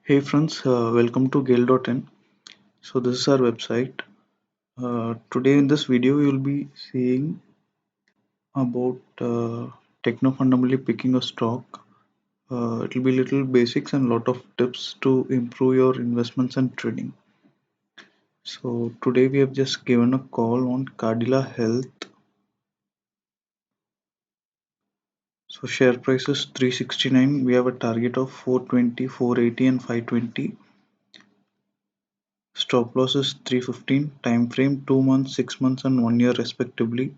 Hey friends, welcome to Gale.in. So this is our website. Today in this video you'll be seeing about techno fundamentally picking a stock. It'll be little basics and lot of tips to improve your investments and trading. So today we have just given a call on Cadila Health. So share price is 369. We have a target of 420, 480 and 520. Stop loss is 315. Time frame 2 months, 6 months and 1 year respectively.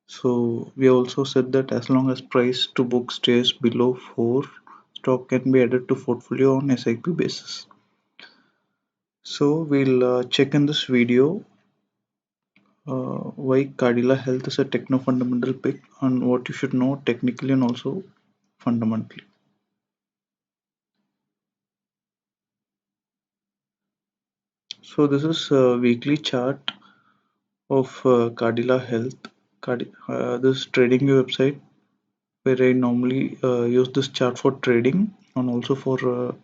So we also said that as long as price to book stays below 4, stock can be added to portfolio on SIP basis. So we'll check in this video why Cadila Health is a techno fundamental pick and what you should know technically and also fundamentally. So this is a weekly chart of Cadila Health. This trading website where I normally use this chart for trading and also for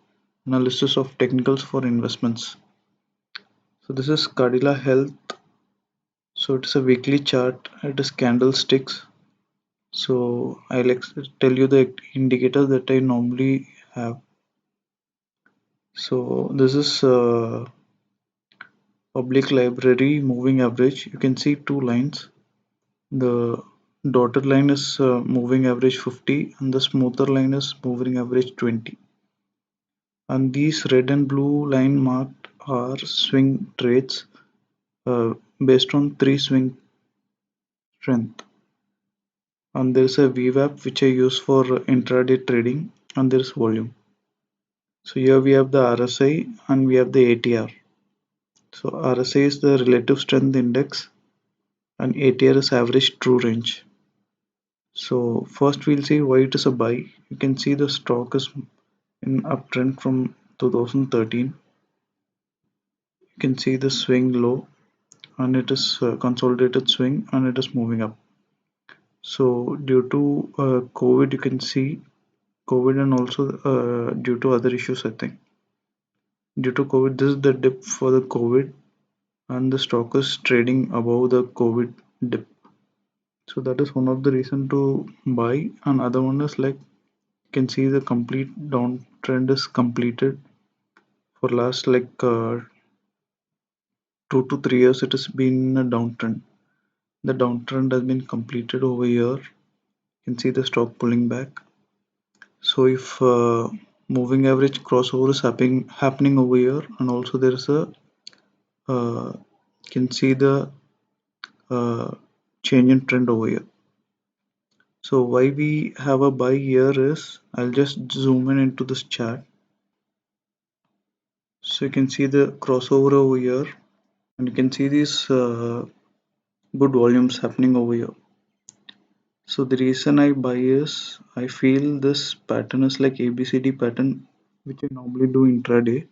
analysis of technicals for investments. So this is Cadila Health. So it is a weekly chart. It is candlesticks. So I'll tell you the indicators that I normally have. So this is public library moving average. You can see two lines. The dotted line is moving average 50 and the smoother line is moving average 20. And these red and blue line marked are swing trades based on three swing strength. And there is a VWAP which I use for intraday trading, and there is volume. So here we have the RSI and we have the ATR. So RSI is the relative strength index and ATR is average true range. So first we'll see why it is a buy. You can see the stock is in uptrend from 2013. You can see the swing low and it is consolidated swing and it is moving up. So due to COVID, you can see COVID and also due to other issues, I think. Due to COVID, this is the dip for the COVID, and the stock is trading above the COVID dip. So that is one of the reason to buy. And other one is like you can see the complete downtrend is completed for last like 2 to 3 years. It has been a downtrend. The downtrend has been completed over here. You can see the stock pulling back. So if moving average crossover is happening over here, and also there is a you can see the uh, change in trend over here. So why we have a buy here is I'll just zoom in into this chart. So you can see the crossover over here, and you can see these good volumes happening over here. So the reason I buy is I feel this pattern is like ABCD pattern, which I normally do intraday.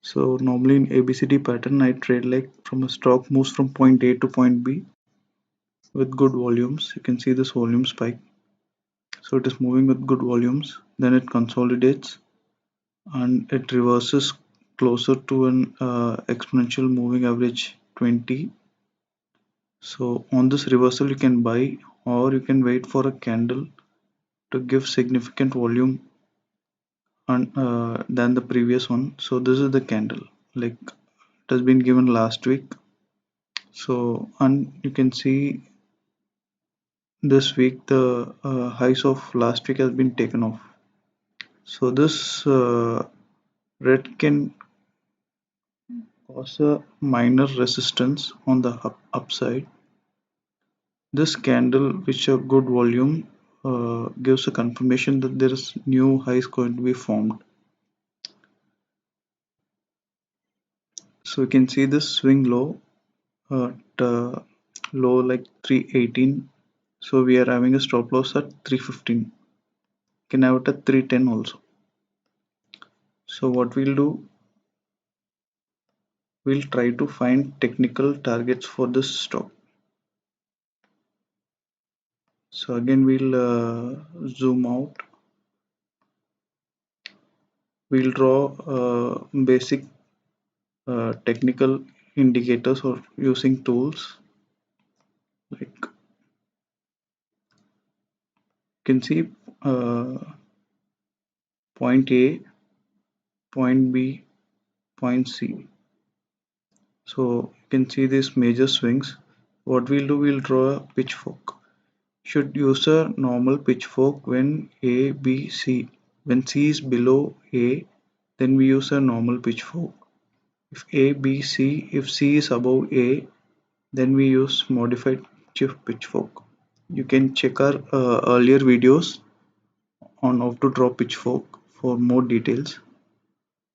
So normally in ABCD pattern, I trade like from a stock moves from point A to point B with good volumes. You can see this volume spike. So it is moving with good volumes, then it consolidates and it reverses closer to an exponential moving average 20. So on this reversal you can buy or you can wait for a candle to give significant volume and than the previous one. So this is the candle, like it has been given last week. So and you can see this week the highs of last week has been taken off. So this red can cause a minor resistance on the upside. This candle, which a good volume, gives a confirmation that there is new highs going to be formed. So you can see this swing low at low like 318. So we are having a stop loss at 315. You can have it at 310 also. So what we'll do, we'll try to find technical targets for this stock. So again we'll zoom out. we'll draw basic technical indicators or using tools like you can see uh, point A, point B, point C. So you can see these major swings. What we'll do, we'll draw a pitchfork. Should use a normal pitchfork when A, B, C. When C is below A, then we use a normal pitchfork. If A, B, C, if C is above A, then we use modified shift pitchfork. You can check our earlier videos on how to draw pitchfork for more details.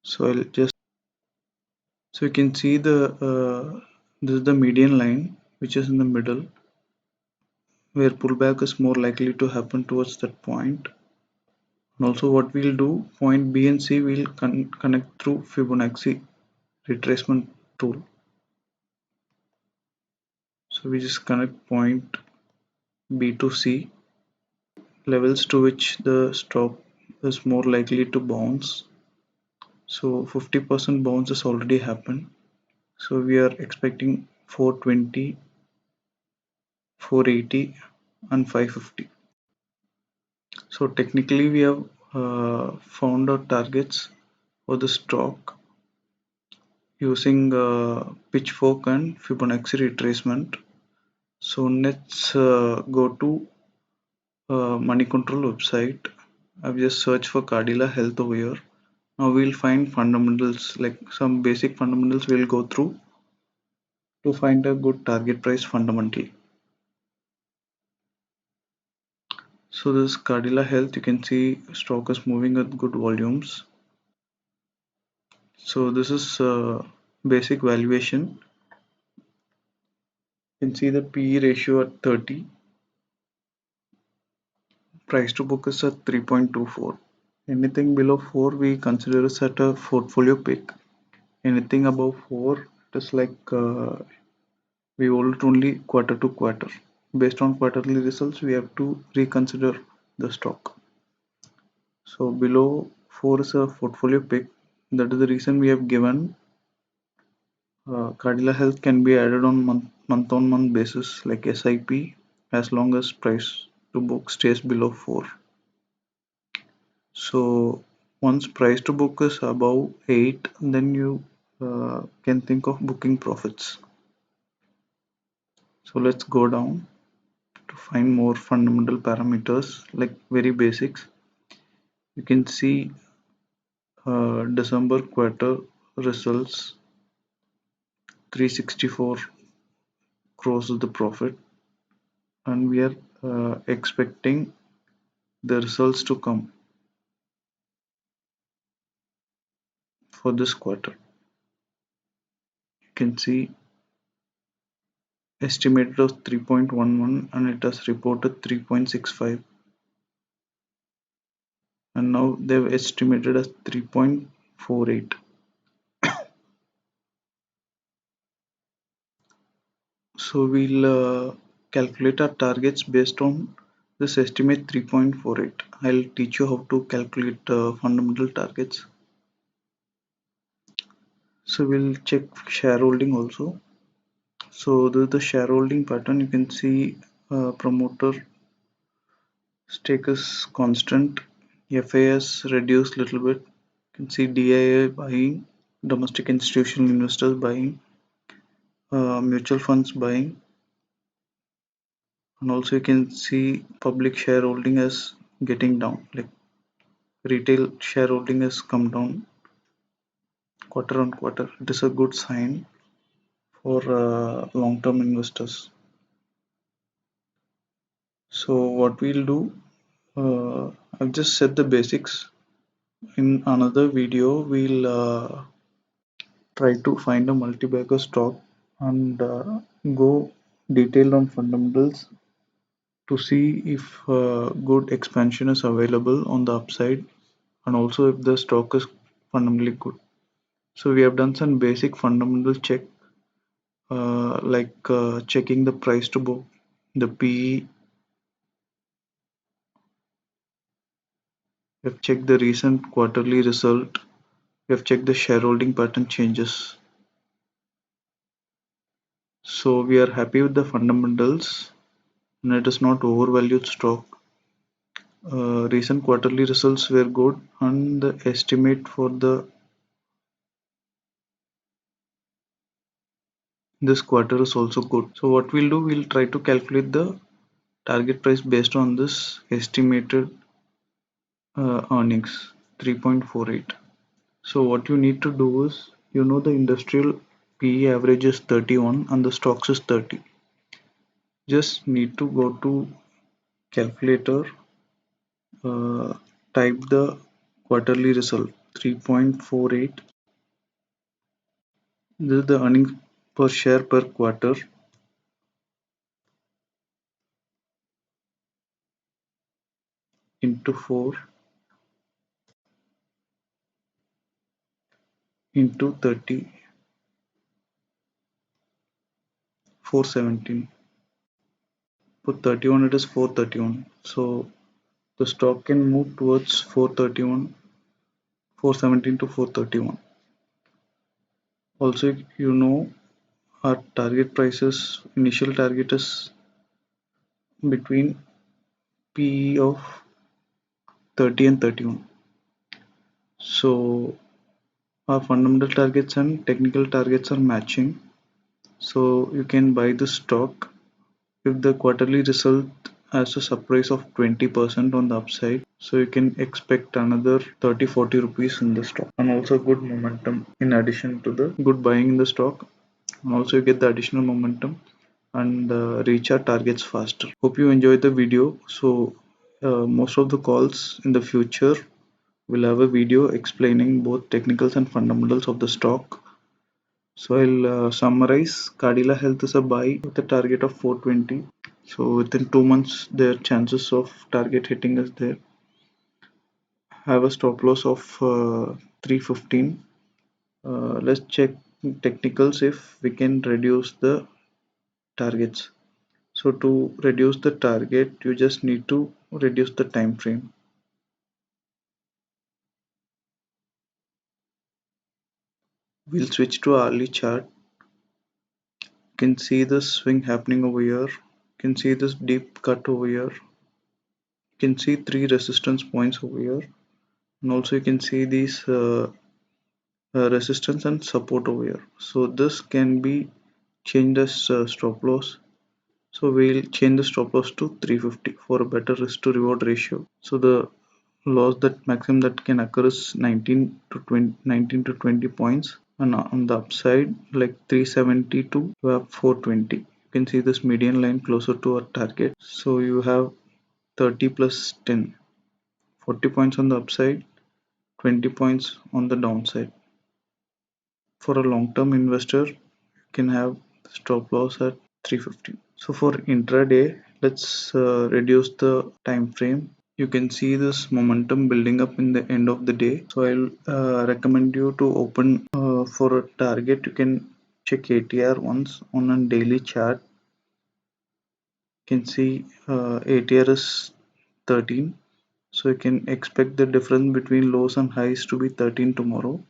So I'll just so you can see this is the median line which is in the middle where pullback is more likely to happen towards that point. And also what we'll do, point B and C will connect through Fibonacci retracement tool. So we just connect point B to C, levels to which the stock is more likely to bounce. So 50% bounce has already happened. So we are expecting 420, 480 and 550. So technically we have found our targets for the stock using pitchfork and Fibonacci retracement. So let's go to Money Control website. I've just searched for Cardila Health over here. Now we'll find fundamentals, like some basic fundamentals we'll go through to find a good target price fundamentally. So this Cardila Health, you can see stock is moving at good volumes. So this is basic valuation. You can see the PE ratio at 30. Price to book is at 3.24. Anything below 4 we consider as at a portfolio pick. Anything above 4 it is like we hold it only quarter to quarter. Based on quarterly results we have to reconsider the stock. So below 4 is a portfolio pick. That is the reason we have given Cardila Health can be added on month on month basis like SIP as long as price to book stays below 4. So once price to book is above 8, then you can think of booking profits. So let's go down to find more fundamental parameters like very basics. You can see December quarter results 364 crores is the profit, and we are expecting the results to come for this quarter. You can see estimated of 3.11 and it has reported 3.65, and now they've estimated as 3.48. So we'll calculate our targets based on this estimate 3.48. I'll teach you how to calculate fundamental targets. So we'll check shareholding also. So this is the shareholding pattern. You can see promoter stake is constant. FAS reduced little bit. You can see DIA buying, domestic institutional investors buying, mutual funds buying, and also you can see public shareholding as getting down. Like retail shareholding has come down quarter on quarter. It is a good sign for long-term investors. So what we'll do, I've just set the basics. In another video, we'll try to find a multi-bagger stock and go detailed on fundamentals to see if good expansion is available on the upside and also if the stock is fundamentally good. So we have done some basic fundamental check like checking the price to book, the PE. We've checked the recent quarterly result We have checked the shareholding pattern changes. So we are happy with the fundamentals and it is not overvalued stock. Recent quarterly results were good and the estimate for the this quarter is also good. So what we'll do, we'll try to calculate the target price based on this estimated earnings 3.48. So what you need to do is, the industrial PE average is 31 and the stocks is 30. Just need to go to calculator, uh, type the quarterly result 3.48. This is the earnings per share per quarter into 4 into 30, 417. Put 31, it is 431. So the stock can move towards 431, 417 to 431. Also, our target prices, initial target is between PE of 30 and 31. So our fundamental targets and technical targets are matching. So you can buy the stock if the quarterly result has a surprise of 20% on the upside. So you can expect another 30-40 rupees in the stock and also good momentum in addition to the good buying in the stock, and also you get the additional momentum and reach our targets faster. Hope you enjoyed the video. So most of the calls in the future will have a video explaining both technicals and fundamentals of the stock. So I'll summarize. Cadila Health is a buy with a target of 420. So within 2 months, their chances of target hitting is there. Have a stop loss of 315. Let's check technicals if we can reduce the targets. So to reduce the target, you just need to reduce the time frame. We'll switch to hourly chart. You can see the swing happening over here. You can see this deep cut over here. You can see three resistance points over here, and also you can see these resistance and support over here. So this can be changed as stop loss. So we'll change the stop loss to 350 for a better risk to reward ratio. So the loss that maximum that can occur is 19 to 20 points, and on the upside like 370 to 420. You can see this median line closer to our target. So you have 30 plus 10, 40 points on the upside, 20 points on the downside. For a long-term investor, you can have stop loss at 350. So for intraday, let's reduce the time frame. You can see this momentum building up in the end of the day. So I'll recommend you to open for a target. You can check ATR once on a daily chart. You can see ATR is 13. So you can expect the difference between lows and highs to be 13 tomorrow.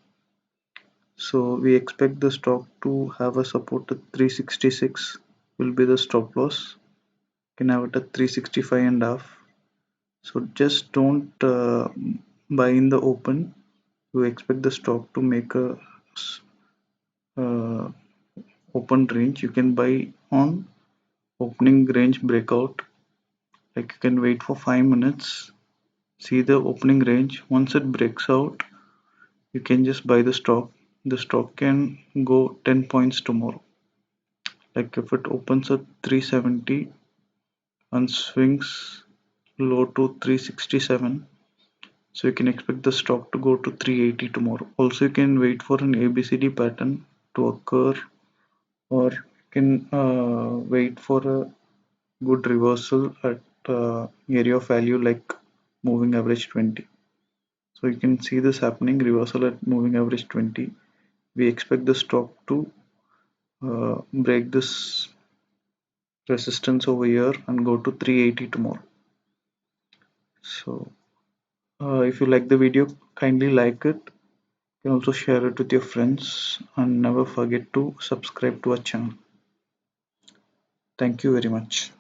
So we expect the stock to have a support at 366 will be the stop loss. You can have it at 365 and half. So just don't buy in the open. You expect the stock to make a uh, open range. You can buy on opening range breakout. Like you can wait for 5 minutes, see the opening range. Once it breaks out, you can just buy the stock. The stock can go 10 points tomorrow. Like if it opens at 370 and swings low to 367, so you can expect the stock to go to 380 tomorrow. Also you can wait for an ABCD pattern to occur, or you can wait for a good reversal at area of value like moving average 20. So you can see this happening, reversal at moving average 20. We expect the stock to break this resistance over here and go to 380 tomorrow. So if you like the video, kindly like it. You can also share it with your friends and never forget to subscribe to our channel. Thank you very much.